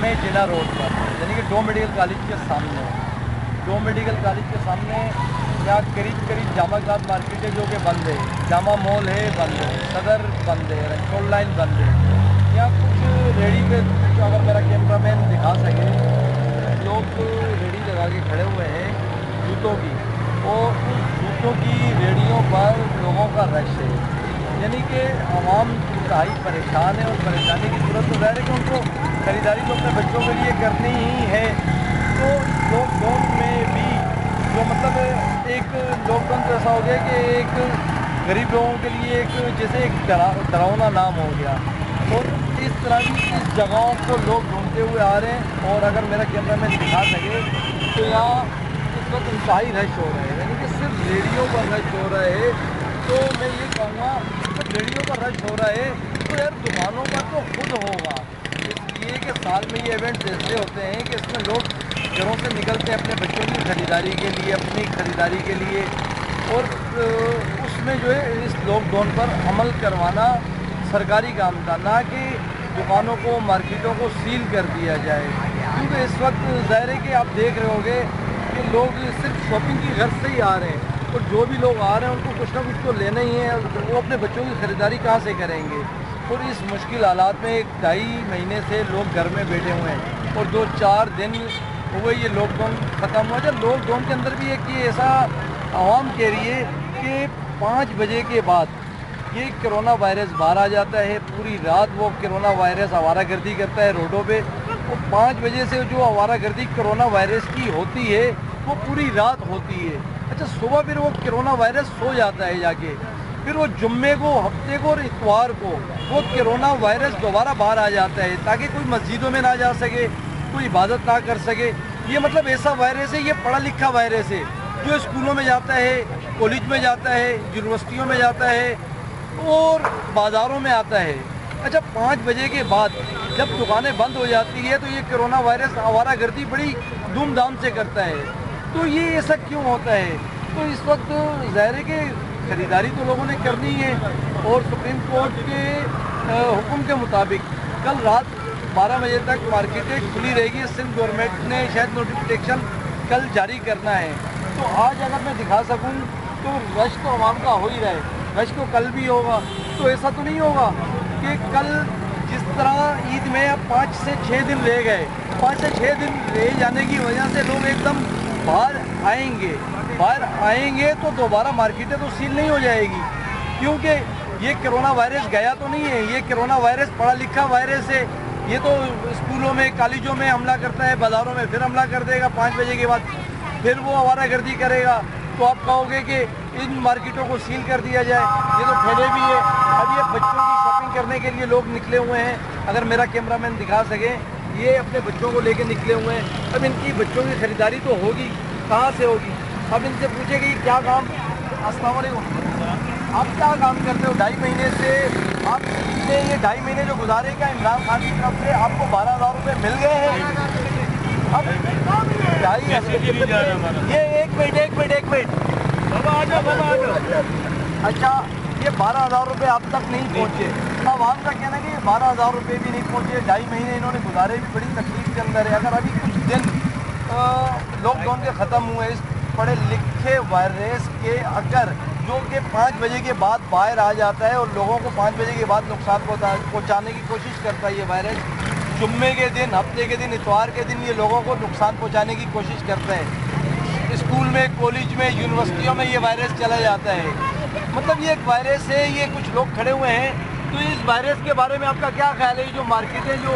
में जिला रोड पर, यानी कि डो मेडिकल कॉलेज के सामने। डो मेडिकल कॉलेज के सामने यहाँ करीब जामा क्लॉथ मार्केट है जो कि बंद है, जामा मॉल है बंद है, सदर बंद है, रंगोल लाइन बंद है। यहाँ कुछ रेडी पे, अगर मेरा कैमरामैन दिखा सके, लोग रेडी लगा के खड़े हुए हैं जूतों की, और उस जूतों की रेडियों पर लोगों का रश है, यानी कि आवाम इंतहाई परेशान है। और परेशानी की सूरत तो ज़ाहिर है कि उनको खरीदारी तो अपने बच्चों के लिए करनी ही है। तो लॉकडाउन में भी जो मतलब एक लॉकडाउन तो ऐसा हो गया कि एक गरीब लोगों के लिए एक जैसे एक डरावना नाम हो गया, और इस तरह की इस जगहों को लोग ढूंढते हुए आ रहे हैं। और अगर मेरा कैमरामैन दिखा सके तो यहाँ इस वक्त इंतहाई रश हो रहा है, यानी कि सिर्फ रेडियो पर रश हो रहा है। तो मैं ये कहूँगा जब रेडियो पर रश हो रहा है तो यार दुकानों पर तो खुद होगा, इसलिए कि साल में ये इवेंट्स ऐसे होते हैं कि इसमें लोग घरों से निकलते हैं अपने बच्चों की ख़रीदारी के लिए, अपनी ख़रीदारी के लिए, और उसमें जो है इस लॉकडाउन पर अमल करवाना सरकारी काम था, ना कि दुकानों को, मार्केटों को सील कर दिया जाए। क्योंकि इस वक्त ज़ाहिर है कि आप देख रहे होंगे कि लोग सिर्फ शॉपिंग की गर्ज से ही आ रहे हैं, और जो भी लोग आ रहे हैं उनको कुछ ना कुछ तो लेना ही है, वो अपने बच्चों की ख़रीदारी कहाँ से करेंगे। और इस मुश्किल हालात में 2.5 महीने से लोग घर में बैठे हुए हैं, और 2-4 दिन हुए ये लॉकडाउन ख़त्म हुआ। जब लॉकडाउन के अंदर भी एक ये ऐसा आवाम कह रही है कि 5 बजे के बाद ये कोरोना वायरस बाहर आ जाता है, पूरी रात वो कोरोना वायरस आवारागर्दी करता है रोडों पे। वो 5 बजे से जो आवारागर्दी कोरोना वायरस की होती है वो पूरी रात होती है। अच्छा, सुबह फिर वो कोरोना वायरस सो जाता है जाके, फिर वो जुम्मे को, हफ्ते को और इतवार को वो कोरोना वायरस दोबारा बाहर आ जाता है, ताकि कोई मस्जिदों में ना जा सके, कोई इबादत ना कर सके। ये मतलब ऐसा वायरस है, ये पढ़ा लिखा वायरस है जो स्कूलों में जाता है, कॉलेज में जाता है, यूनिवर्सिटियों में जाता है और बाज़ारों में आता है। अच्छा, 5 बजे के बाद जब दुकानें बंद हो जाती है तो ये कोरोना वायरस आवारागर्दी बड़ी धूमधाम से करता है। तो ये ऐसा क्यों होता है? तो इस वक्त ज़ाहिर है कि ख़रीदारी तो लोगों ने करनी है, और सुप्रीम कोर्ट के हुक्म के मुताबिक कल रात 12 बजे तक मार्केटें खुली रहेगी। सिंध गवर्नमेंट ने शायद नोटिफिकेशन कल जारी करना है। तो आज अगर मैं दिखा सकूं तो रश तो आवाम का हो ही रहा है, रश तो कल भी होगा। तो ऐसा तो नहीं होगा कि कल जिस तरह ईद में अब 5 से 6 दिन रह गए, 5 से 6 दिन रह जाने की वजह से लोग एकदम बाहर आएंगे तो दोबारा मार्केटें तो सील नहीं हो जाएगी, क्योंकि ये कोरोना वायरस गया तो नहीं है। ये कोरोना वायरस पढ़ा लिखा वायरस है, ये तो स्कूलों में, कॉलेजों में हमला करता है, बाज़ारों में फिर हमला कर देगा 5 बजे के बाद, फिर वो आवारागर्दी करेगा। तो आप कहोगे कि इन मार्केटों को सील कर दिया जाए, ये तो फैले भी है। अब ये बच्चों की शॉपिंग करने के लिए लोग निकले हुए हैं, अगर मेरा कैमरामैन दिखा सके, ये अपने बच्चों को लेकर निकले हुए हैं। अब इनकी बच्चों की ख़रीदारी तो होगी, कहाँ से होगी? अब इनसे पूछेगी क्या काम। अस्सलाम वालेकुम, आप क्या काम करते हो? 2.5 महीने से आपने ये 2.5 महीने जो गुजारे, क्या इमरान खान की तरफ से आपको 12,000 रुपये मिल गए हैं? अब ये एक मिनट बाबा आ जाओ। अच्छा, ये 12,000 रुपये आप तक नहीं पहुँचे। अब आपका कहना है कि 12,000 रुपये भी नहीं पहुँचे, 2.5 महीने इन्होंने गुजारे भी बड़ी तकलीफ के अंदर है। अगर अभी कुछ दिन लॉकडाउन के ख़त्म हुए, इस पढ़े लिखे वायरस के अगर जो कि 5 बजे के बाद बाहर आ जाता है और लोगों को 5 बजे के बाद नुकसान पहुँचाने की कोशिश करता है, ये वायरस जुम्मे के दिन, हफ्ते के दिन, इतवार के दिन ये लोगों को नुकसान पहुँचाने की कोशिश करता है। स्कूल में, कॉलेज में, यूनिवर्सिटियों में ये वायरस चला जाता है। मतलब ये एक वायरस है, ये कुछ लोग खड़े हुए हैं। तो इस वायरस के बारे में आपका क्या ख्याल है? जो मार्केटें जो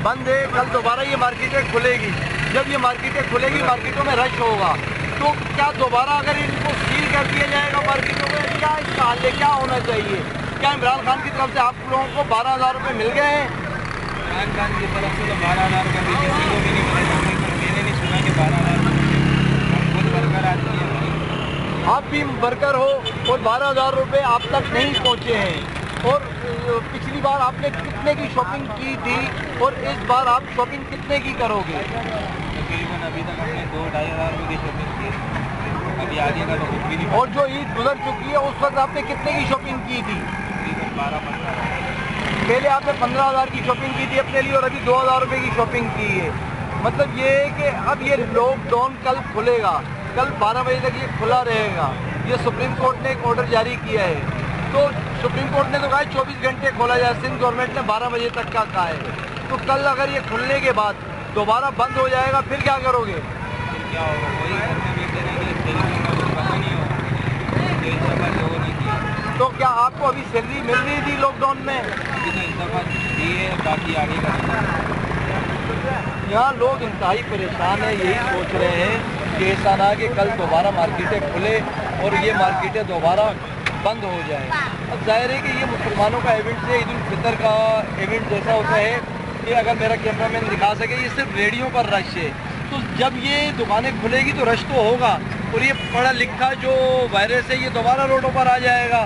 बंद है, कल दोबारा ये मार्केटें खुलेगी, जब ये मार्केटें खुलेगी, मार्केटों में रश होगा, तो क्या दोबारा अगर इनको सील कर दिया जाएगा मार्केटों में, क्या इसका हल है, क्या होना चाहिए? क्या इमरान खान की तरफ से आप लोगों को 12,000 रुपये मिल गए हैं? इमरान खान की तरफ से तो 12,000 रुपये भी किसी को भी नहीं मिलेगा, मैंने नहीं सुना कि 12,000 खुद वर्कर आदमी है। आप भी वर्कर हो और 12,000 रुपये आप तक नहीं पहुँचे हैं। और पिछली बार आपने कितने की शॉपिंग की थी और इस बार आप शॉपिंग कितने की करोगे? तकरीबन अभी तक हमने 2-2.5 हज़ार रुपये की शॉपिंग की, अभी आगे का तो कुछ भी नहीं। और जो ईद गुजर चुकी है उस वक्त आपने कितने की शॉपिंग की थी? तकरीबन 12-15 पहले आपने 15,000 की शॉपिंग की थी अपने लिए और अभी 2,000 रुपये की शॉपिंग की है। मतलब ये है कि अब ये लॉकडाउन कल खुलेगा, कल 12 बजे तक ये खुला रहेगा। ये सुप्रीम कोर्ट ने एक ऑर्डर जारी किया है। तो सुप्रीम कोर्ट ने तो कहा है 24 घंटे खोला जाए, सिंध गवर्नमेंट ने 12 बजे तक का कहा है। तो कल अगर ये खुलने के बाद दोबारा बंद हो जाएगा फिर क्या करोगे? क्या होगा, वही घर में बैठे रहेंगे, सैलरी का कुछ पता नहीं होगा। तो इस दफ़ा लोगों ने किया। तो क्या आपको अभी सैलरी मिल रही थी लॉकडाउन में? अभी तो इस दफ़ा दी है, बाकी आगे का यहाँ लोग इंतहाई परेशान है, यही सोच रहे हैं कि ऐसा ना कि कल दोबारा मार्केटें खुले और ये मार्केटें दोबारा बंद हो जाए। अब जाहिर है कि ये मुसलमानों का इवेंट है, ईद उल फितर का इवेंट जैसा होता है कि अगर मेरा कैमरामैन दिखा सके, ये सिर्फ रेडियो पर रश है। तो जब ये दुकानें खुलेगी तो रश तो होगा और ये पढ़ा लिखा जो वायरस है ये दोबारा रोडों पर आ जाएगा।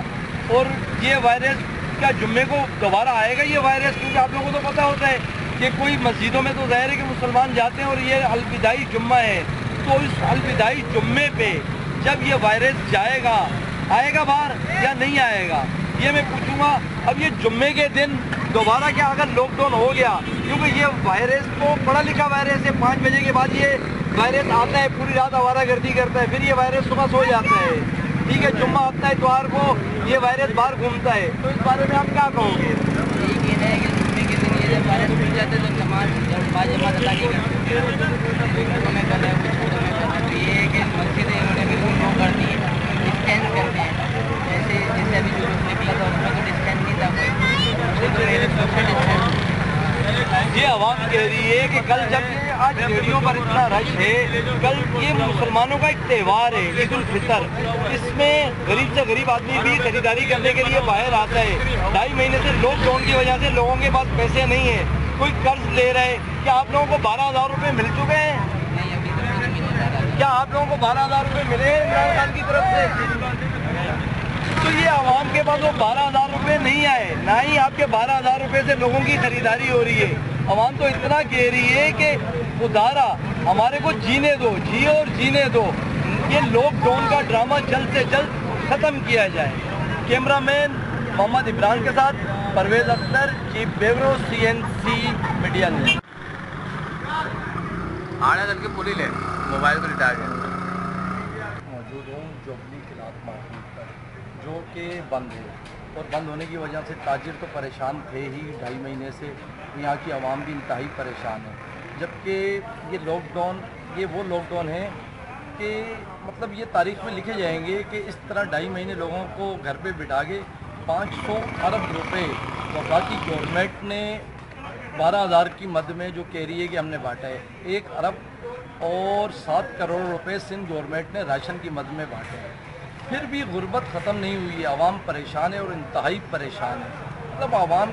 और ये वायरस क्या जुम्मे को दोबारा आएगा ये वायरस? क्योंकि आप लोगों को तो पता होता है कि कोई मस्जिदों में तो ज़ाहिर है कि मुसलमान जाते हैं और ये अलविदाई जुम्मा है। तो इस अलविदाई जुम्मे पे जब ये वायरस जाएगा, आएगा बाहर या नहीं आएगा, ये मैं पूछूंगा। अब ये जुम्मे के दिन दोबारा क्या अगर लॉकडाउन हो गया, क्योंकि ये वायरस तो पढ़ा लिखा वायरस है, 5 बजे के बाद ये वायरस आता है, पूरी रात आवारागर्दी करता है, फिर ये वायरस सुबह सो जाता है। ठीक है, जुम्मा आता है, इतवार को ये वायरस बाहर घूमता है। तो इस बारे में आप क्या कहोगे? यही कहना है कि जुम्मे के दिन ये जब वायरस खुल जाते तो नमाज बाजमात अदा नहीं करते, में कर रहे हैं, कुछ छोटों में कर रहे हैं। तो ये है कि मस्जिदें इन्होंने बिल्कुल नो कर दी है, डिस्टेंस करते हैं। जैसे अभी जो निकला था उसमें तो डिस्टेंस नहीं था कोई, तो मेरे सोशल डिस्टेंस। ये आवाम कह रही है कि कल जब ये आज रेडियो पर इतना रश है, कल ये मुसलमानों का एक त्यौहार है ईद उल फितर, इसमें गरीब से गरीब आदमी भी खरीदारी करने के लिए बाहर आता है। 2.5 महीने से लॉकडाउन की वजह से लोगों के पास पैसे नहीं है, कोई कर्ज ले रहे हैं। क्या आप लोगों को 12,000 रुपये मिल चुके हैं? नहीं, अभी तक नहीं मिले। क्या आप लोगों को 12,000 रुपये मिले हैं इमरान खान की तरफ से? तो ये आवाम के पास वो 12,000 रुपये नहीं आए, ना ही आपके 12,000 रुपये से लोगों की खरीदारी हो रही है। आवाम तो इतना कह रही है कि खुदारा हमारे को जीने दो, जियो और जीने दो। ये लॉकडाउन का ड्रामा जल्द से जल्द ख़त्म किया जाए। कैमरामैन मोहम्मद इमरान के साथ Parvez Akhtar, chief bureau CNC media news. आने चल के पुली ले मोबाइल को लिटा के मौजूद हूँ जोबली खिलाफ मार्केट पर, जो कि बंद है और बंद होने की वजह से ताजिर तो परेशान थे ही 2.5 महीने से, यहाँ की आवाम भी इंतहाई परेशान है। जबकि ये लॉकडाउन वो लॉकडाउन है कि मतलब ये तारीख में लिखे जाएंगे कि इस तरह 2.5 महीने लोगों को घर पे बिठा के 500 अरब रुपए वफाकी गवर्नमेंट ने 12,000 की मद में जो कह रही है कि हमने बांटा है, 1 अरब और 7 करोड़ रुपए सिंध गवर्नमेंट ने राशन की मद में बांटे हैं। फिर भी गुर्बत ख़त्म नहीं हुई है, आवाम परेशान है और इंतहाई परेशान है। मतलब आवाम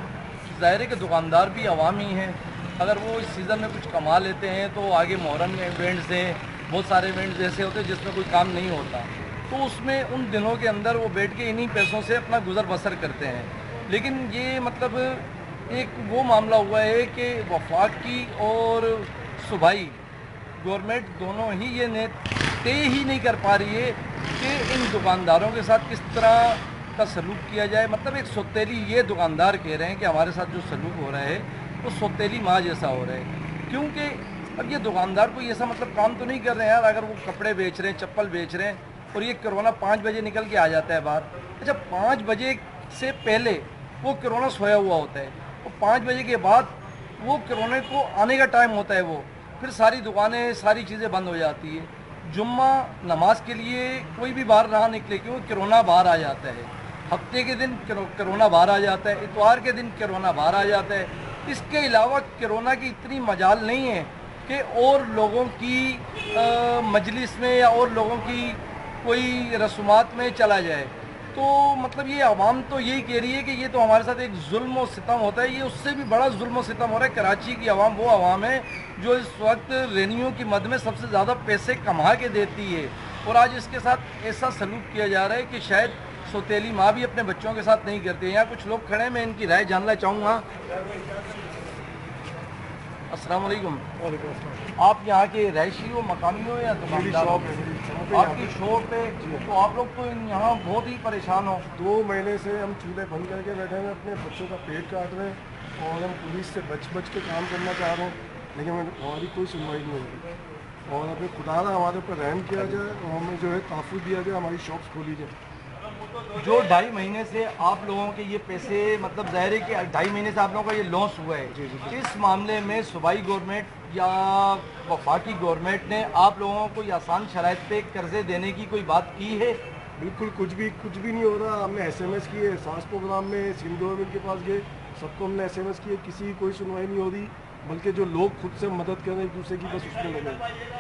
ज़ाहिर है कि दुकानदार भी आवाम ही हैं, अगर वो इस सीज़न में कुछ कमा लेते हैं तो आगे मुहर्रम में इवेंट्स हैं, बहुत सारे इवेंट्स ऐसे होते हैं जिसमें कोई काम नहीं होता, तो उसमें उन दिनों के अंदर वो बैठ के इन्हीं पैसों से अपना गुजर बसर करते हैं। लेकिन ये मतलब एक वो मामला हुआ है कि वफाकी और सूबाई गवर्नमेंट दोनों ही ये तय ही नहीं कर पा रही है कि इन दुकानदारों के साथ किस तरह का सलूक किया जाए। मतलब एक सौतेली ये दुकानदार कह रहे हैं कि हमारे साथ जो सलूक हो रहा है वो सौतेली माँ जैसा हो रहा है, क्योंकि अब ये दुकानदार कोई ऐसा मतलब काम तो नहीं कर रहे हैं यार। अगर वो कपड़े बेच रहे हैं, चप्पल बेच रहे हैं और ये कोरोना 5 बजे निकल के आ जाता है बाहर, अच्छा 5 बजे से पहले वो कोरोना सोया हुआ होता है और 5 बजे के बाद वो कोरोना को आने का टाइम होता है, वो फिर सारी दुकानें सारी चीज़ें बंद हो जाती है। जुम्मा नमाज के लिए कोई भी बाहर ना निकले क्योंकि कोरोना बाहर आ जाता है, हफ्ते के दिन कोरोना बाहर आ जाता है, इतवार के दिन कोरोना बाहर आ जाता है। इसके अलावा कोरोना की इतनी मजाल नहीं है कि और लोगों की मजलिस में या और लोगों की कोई रसूमात में चला जाए। तो मतलब ये आवाम तो यही कह रही है कि ये तो हमारे साथ एक जुल्म और सितम होता है, ये उससे भी बड़ा जुल्म और सितम हो रहा है। कराची की आवाम वो आवाम है जो इस वक्त रेनियों की मद में सबसे ज़्यादा पैसे कमा के देती है और आज इसके साथ ऐसा सलूक किया जा रहा है कि शायद सौतेली माँ भी अपने बच्चों के साथ नहीं करती है। यहाँ कुछ लोग खड़े हैं, मैं इनकी राय जानना चाहूँगा। अस्सलाम वालेकुम। आप यहाँ के रहायशी हो, मकामी हो या दुकानदार हो? आपकी शॉप है, तो आप लोग तो यहाँ बहुत ही परेशान हो। 2 महीने से हम चूल्हे बंद करके बैठे हैं, अपने बच्चों का पेट काट रहे हैं और हम पुलिस से बच के काम करना चाह रहे हैं, लेकिन हमारी कोई सुनवाई नहीं होगी। और अभी खुदारा हमारे ऊपर रहम किया जाए और हमें जो है तहफ़्फ़ुज़ दिया जाए, हमारी शॉप्स खोली जाए। जो 2.5 महीने से आप लोगों के ये पैसे, मतलब ज़ाहिर है कि 2.5 महीने से आप लोगों का ये लॉस हुआ है, इस मामले में सूबाई गवर्नमेंट या वफाकी गवर्नमेंट ने आप लोगों को ये आसान शराइत पे कर्जे देने की कोई बात की है? बिल्कुल कुछ भी नहीं हो रहा। हमने SMS किए, एहसास प्रोग्राम में सिंध गवर्नमेंट के पास गए, सबको हमने SMS किए, किसी की कोई सुनवाई नहीं हो रही, बल्कि जो लोग खुद से मदद कर रहे हैं एक दूसरे की, बस उसमें लगे।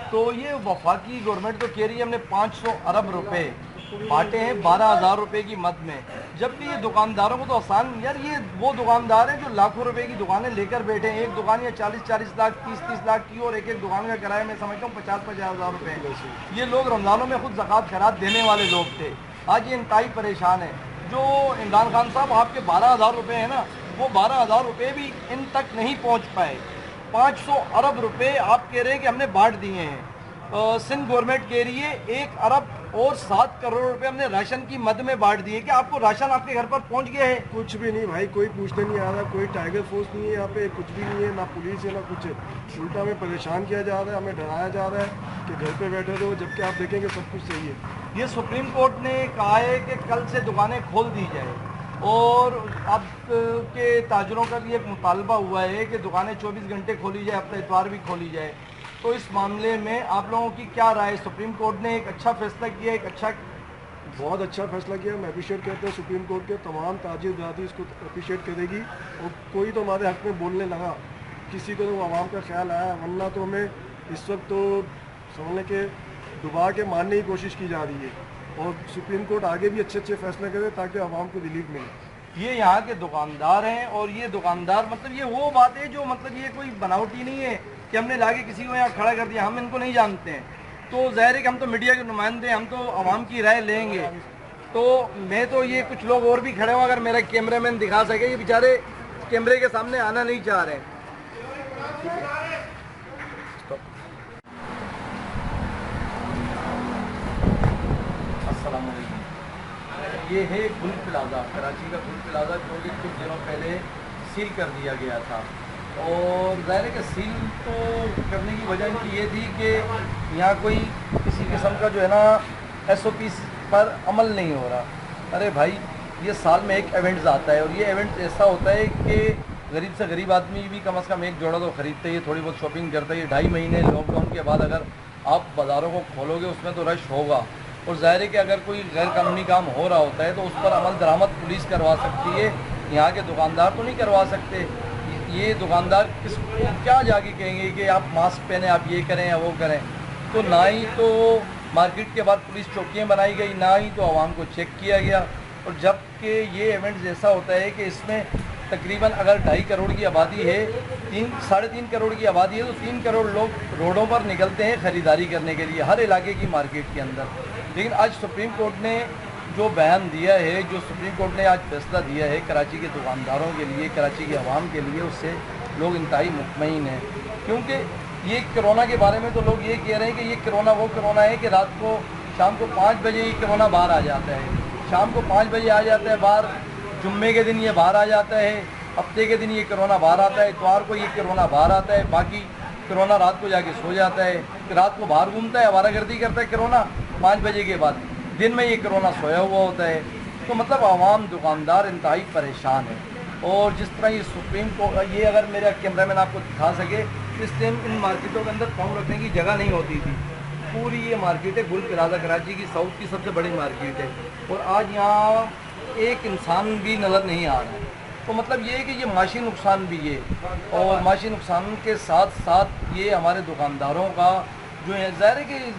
तो ये वफाकी गवर्नमेंट तो कह रही है हमने 500 अरब रुपए बांटे हैं 12,000 रुपए की मद में, जबकि ये दुकानदारों को तो आसान, यार ये वो दुकानदार हैं जो लाखों रुपए की दुकानें लेकर बैठे हैं। एक दुकान या 40-40 लाख 30-30 लाख की, और एक दुकान का किराया मैं समझता हूँ 50-50 हज़ार रुपये। ये लोग रमज़ानों में खुद ज़कात खैरात देने वाले लोग थे, आज ये इंतहाई परेशान है। जो इमरान खान साहब आपके 12,000 रुपये हैं ना, वो 12,000 रुपये भी इन तक नहीं पहुँच पाए। 500 अरब रुपये आप कह रहे हैं कि हमने बांट दिए हैं। सिंध गवर्नमेंट कह रही है 1 अरब और 7 करोड़ रुपए हमने राशन की मद में बांट दिए। क्या आपको राशन आपके घर पर पहुंच गया है? कुछ भी नहीं भाई, कोई पूछने नहीं आ रहा, कोई टाइगर फोर्स नहीं है यहाँ पे, कुछ भी नहीं है, ना पुलिस है ना कुछ है। उल्टा हमें परेशान किया जा रहा है, हमें डराया जा रहा है कि घर पे बैठे रहो, जबकि आप देखेंगे सब कुछ सही है। ये सुप्रीम कोर्ट ने कहा है कि कल से दुकानें खोल दी जाए, और अब के ताजरों का भी एक मुतालबा हुआ है कि दुकानें 24 घंटे खोली जाए, हफ्ता इतवार भी खोली जाए। तो इस मामले में आप लोगों की क्या राय? सुप्रीम कोर्ट ने एक अच्छा फैसला किया, एक बहुत अच्छा फैसला किया। मैं अप्रिशिएट करते हैं सुप्रीम कोर्ट के, तमाम ताजिर बरादरी इसको अप्रिशिएट करेगी। और कोई तो हमारे हक़ में बोलने लगा, किसी को तो आवाम का ख्याल आया, वरना तो हमें इस वक्त तो समझने के डुबा के मारने की कोशिश की जा रही है। और सुप्रीम कोर्ट आगे भी अच्छे फैसले करे ताकि आवाम को रिलीफ मिले। ये यहाँ के दुकानदार हैं, और ये दुकानदार मतलब ये वो बात है जो मतलब ये कोई बनावटी नहीं है कि हमने लाके किसी को यहाँ खड़ा कर दिया, हम इनको नहीं जानते हैं। तो ज़ाहिर है कि हम तो मीडिया के नुमाइंदे, हम तो आवाम की राय लेंगे। तो मैं तो ये कुछ लोग और भी खड़े हो, अगर मेरा कैमरामैन दिखा सके, ये बेचारे कैमरे के सामने आना नहीं चाह रहे। अस्सलाम वालेकुम। ये है गुल प्लाजा, कराची का गुल प्लाजा, जो कि कुछ दिनों पहले सील कर दिया गया था। और ज़ाहिर है कि सील तो करने की वजह इनकी ये थी कि यहाँ कोई किसी किस्म का जो है ना SOP पर अमल नहीं हो रहा। अरे भाई, ये साल में एक इवेंट्स आता है, और ये इवेंट ऐसा होता है कि गरीब से गरीब आदमी भी कम से कम एक जोड़ा तो ख़रीदते ही, थोड़ी बहुत शॉपिंग करता है। 2.5 महीने लॉकडाउन के बाद अगर आप बाज़ारों को खोलोगे उसमें तो रश होगा। और ज़ाहिर है कि अगर कोई गैर कानूनी काम हो रहा होता है तो उस पर अमल दरामद पुलिस करवा सकती है, यहाँ के दुकानदार तो नहीं करवा सकते। ये दुकानदार किसको क्या जाके कहेंगे कि आप मास्क पहने, आप ये करें या वो करें? तो ना ही तो मार्केट के बाद पुलिस चौकियाँ बनाई गई, ना ही तो आवाम को चेक किया गया। और जबकि ये इवेंट्स ऐसा होता है कि इसमें तकरीबन अगर 2.5 करोड़ की आबादी है, 3-3.5 करोड़ की आबादी है, तो 3 करोड़ लोग रोडों पर निकलते हैं ख़रीदारी करने के लिए हर इलाके की मार्केट के अंदर। लेकिन आज सुप्रीम कोर्ट ने जो बयान दिया है, जो सुप्रीम कोर्ट ने आज फैसला दिया है कराची के दुकानदारों के लिए, कराची के अवाम के लिए, उससे लोग इंतहाई मुतमईन हैं। क्योंकि ये कोरोना के बारे में तो लोग ये कह रहे हैं कि ये कोरोना वो कोरोना है कि रात को शाम को 5 बजे ही कोरोना बाहर आ जाता है, शाम को 5 बजे आ जाता है बाहर, जुम्मे के दिन ये बाहर आ जाता है, हफ्ते के दिन ये कोरोना बाहर आता है, इतवार को ये कोरोना बाहर आता है, बाकी कोरोना रात को जाके सो जाता है, रात को बाहर घूमता है, आवारागर्दी करता है कोरोना 5 बजे के बाद, दिन में ये कोरोना सोया हुआ होता है। तो मतलब आवाम दुकानदार इंतहाई परेशान है। और जिस तरह ये सुप्रीम कोर्ट, ये अगर मेरा कैमरामैन आपको दिखा सके, इस टाइम इन मार्केटों के अंदर पाँव रखने की जगह नहीं होती थी। पूरी ये मार्केट है गुल प्लाजा, कराची की साउथ की सबसे बड़ी मार्केट है, और आज यहाँ एक इंसान भी नज़र नहीं आ रहा है। तो मतलब ये है कि ये माशी नुकसान भी है, और माशी नुकसान के साथ साथ ये हमारे दुकानदारों का जो है, ज़ाहिर है कि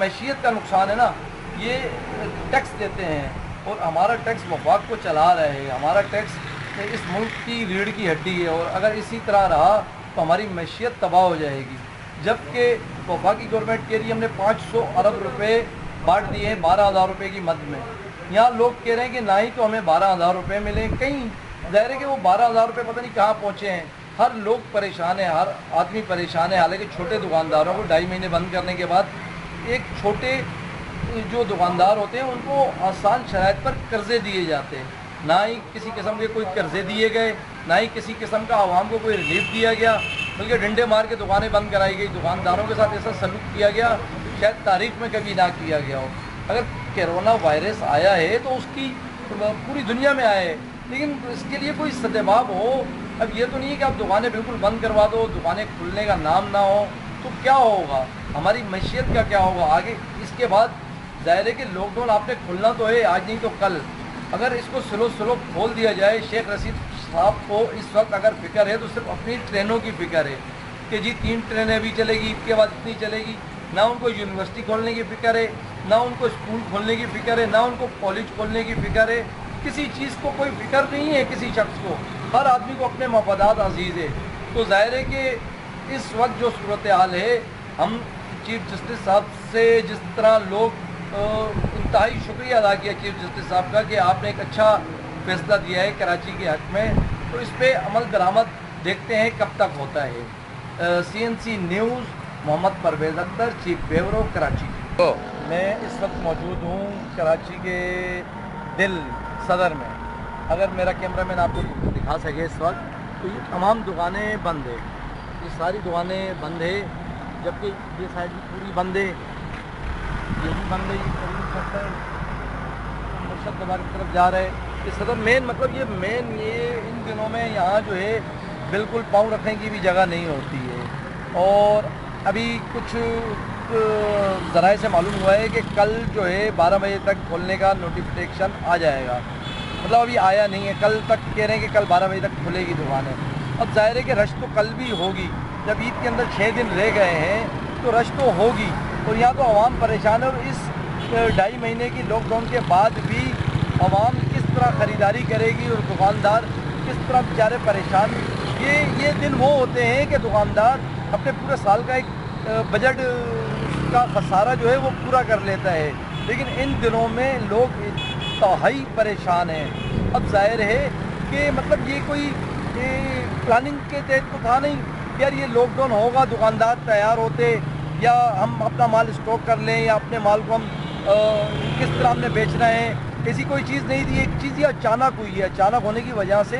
मैशियत का नुकसान है ना। ये टैक्स देते हैं और हमारा टैक्स वफाक को चला रहे हैं, हमारा टैक्स इस मुल्क की रीढ़ की हड्डी है, और अगर इसी तरह रहा तो हमारी मैशियत तबाह हो जाएगी। जबकि वफाकी गवर्नमेंट के लिए हमने 500 अरब रुपए बांट दिए हैं 12,000 रुपये की मद में। यहाँ लोग कह रहे हैं कि ना ही तो हमें 12,000 रुपये मिले, कहीं ज़ाहिर है कि वो 12,000 रुपये पता नहीं कहाँ पहुँचे हैं। हर लोग परेशान है, हर आदमी परेशान है। हालांकि छोटे दुकानदारों को 2.5 महीने बंद करने के बाद एक छोटे जो दुकानदार होते हैं उनको आसान शराइत पर कर्जे दिए जाते हैं। ना ही किसी किस्म के कोई कर्जे दिए गए, ना ही किसी किस्म का आवाम को कोई रिलीफ दिया गया, बल्कि डंडे मार के दुकानें बंद कराई गई। दुकानदारों के साथ ऐसा सलूक किया गया शायद तारीख में कभी ना किया गया हो। अगर कोरोना वायरस आया है तो उसकी पूरी दुनिया में आया है, लेकिन इसके लिए कोई सद्भाव हो। अब ये तो नहीं है कि आप दुकानें बिल्कुल बंद करवा दो, दुकानें खुलने का नाम ना हो, तो क्या होगा, हमारी मैशियत का क्या होगा आगे। इसके बाद ज़ाहिर है कि लॉकडाउन आपने खुलना तो है, आज नहीं तो कल। अगर इसको स्लो खोल दिया जाए, शेख रशीद साहब को इस वक्त अगर फिक्र है तो सिर्फ अपनी ट्रेनों की फिक्र है कि जी 3 ट्रेनें अभी चलेगी, इसके बाद इतनी चलेगी। ना उनको यूनिवर्सिटी खोलने की फ़िक्र है, ना उनको स्कूल खोलने की फ़िक्र है, ना उनको कॉलेज खोलने की फ़िक्र है। किसी चीज़ को कोई फ़िक्र नहीं है किसी शख्स को। हर आदमी को अपने मफादात अजीज़ है। तो ज़ाहिर है कि इस वक्त जो सूरत हाल है, हम चीफ जस्टिस साहब से जिस तरह लोग इंतहाई शुक्रिया अदा किया चीफ जस्टिस साहब का कि आपने एक अच्छा फैसला दिया है कराची के हक़ में, तो इस पर अमल दरामद देखते हैं कब तक होता है। CNC news, Mohammad Parvez Akhtar, chief bureau, Karachi. मैं इस वक्त मौजूद हूँ कराची के दिल सदर में। अगर मेरा कैमरामैन आपको दिखा सके इस वक्त, तो ये तमाम दुकानें बंद है, ये सारी दुकानें बंद है, जबकि ये साइड भी पूरी बंद है, ये भी बंद है। ये करीम सेक्टर मुर्शद दरबार की तरफ जा रहे हैं। ये सदर मेन मतलब ये इन दिनों में यहाँ जो है बिल्कुल पाँव रखने की भी जगह नहीं होती है। और अभी कुछ ज़राए से मालूम हुआ है कि कल जो है 12 बजे तक खोलने का नोटिफिकेशन आ जाएगा। मतलब अभी आया नहीं है, कल तक कह रहे हैं कि कल 12 बजे तक खुलेगी दुकानें। अब जाहिर है कि रश तो कल भी होगी, जब ईद के अंदर 6 दिन रह गए हैं तो रश तो होगी। और यहाँ तो आवाम परेशान है, और इस 2.5 महीने की लॉकडाउन के बाद भी आवाम किस तरह ख़रीदारी करेगी और दुकानदार किस तरह बेचारे परेशान। ये दिन वो होते हैं कि दुकानदार अपने पूरे साल का एक बजट का खसारा जो है वो पूरा कर लेता है, लेकिन इन दिनों में लोग इंतहाई परेशान हैं। अब जाहिर है कि मतलब ये कोई प्लानिंग के तहत तो था नहीं यार, ये लॉकडाउन होगा, दुकानदार तैयार होते, या हम अपना माल स्टॉक कर लें, या अपने माल को हम किस तरह हमने बेचना है, ऐसी कोई चीज़ नहीं थी। एक चीज़ ये अचानक हुई है, अचानक होने की वजह से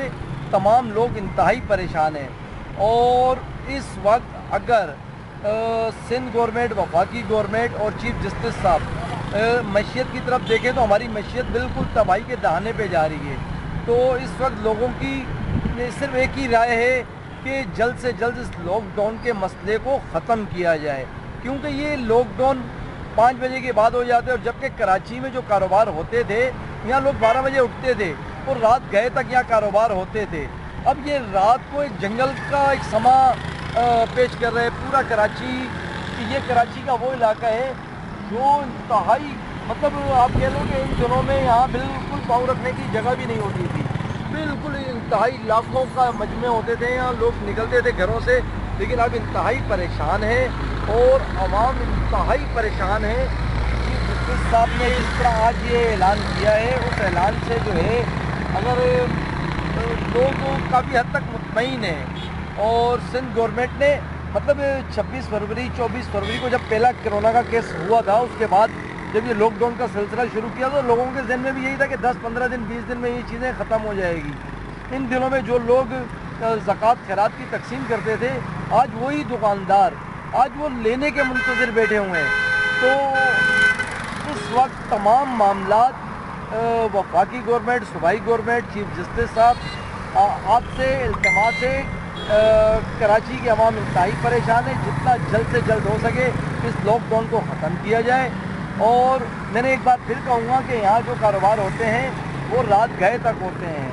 तमाम लोग इंतहाई परेशान हैं। और इस वक्त अगर सिंध गवर्नमेंट, वफाकी गवर्नमेंट और चीफ जस्टिस साहब मैशियत की तरफ देखें तो हमारी मैशियत बिल्कुल तबाही के दहाने पे जा रही है। तो इस वक्त लोगों की सिर्फ एक ही राय है कि जल्द से जल्द इस लॉकडाउन के मसले को ख़त्म किया जाए, क्योंकि ये लॉकडाउन 5 बजे के बाद हो जाते, और जबकि कराची में जो कारोबार होते थे, यहाँ लोग 12 बजे उठते थे और रात गए तक यहाँ कारोबार होते थे। अब ये रात को एक जंगल का एक समा पेश कर रहे हैं पूरा कराची, कि ये कराची का वो इलाका है जो इंतहाई मतलब आप कह लो कि इन दिनों में यहाँ बिल्कुल पाँव रखने की जगह भी नहीं होती थी। बिल्कुल इंतहाई लाखों का मजमे होते थे, यहाँ लोग निकलते थे घरों से, लेकिन अब इंतहाई परेशान है और आवाम इंतहाई परेशान है। चीफ जस्टिस साहब ने जिस तरह आज ये ऐलान किया है, उस ऐलान से जो है अगर लोग काफ़ी हद तक मुतमईन हैं। और सिंध गवर्नमेंट ने मतलब 26 फरवरी 24 फरवरी को जब पहला कोरोना का केस हुआ था, उसके बाद जब ये लॉकडाउन का सिलसिला शुरू किया तो लोगों के जहन में भी यही था कि 10-15 दिन 20 दिन में ये चीज़ें ख़त्म हो जाएगी। इन दिनों में जो लोग ज़कात खैरात की तकसीम करते थे, आज वही दुकानदार आज वो लेने के मुंतज़िर बैठे हुए हैं। तो इस वक्त तमाम मामलात वफाकी गवर्नमेंट, सूबाई गवर्नमेंट, चीफ जस्टिस साहब आपसे इल्तिमास है, कराची के अवाम इंतहाई परेशान है, जितना जल्द से जल्द हो सके इस लॉकडाउन को ख़त्म किया जाए। और मैंने एक बार फिर कहूँगा कि यहाँ जो कारोबार होते हैं वो रात गए तक होते हैं।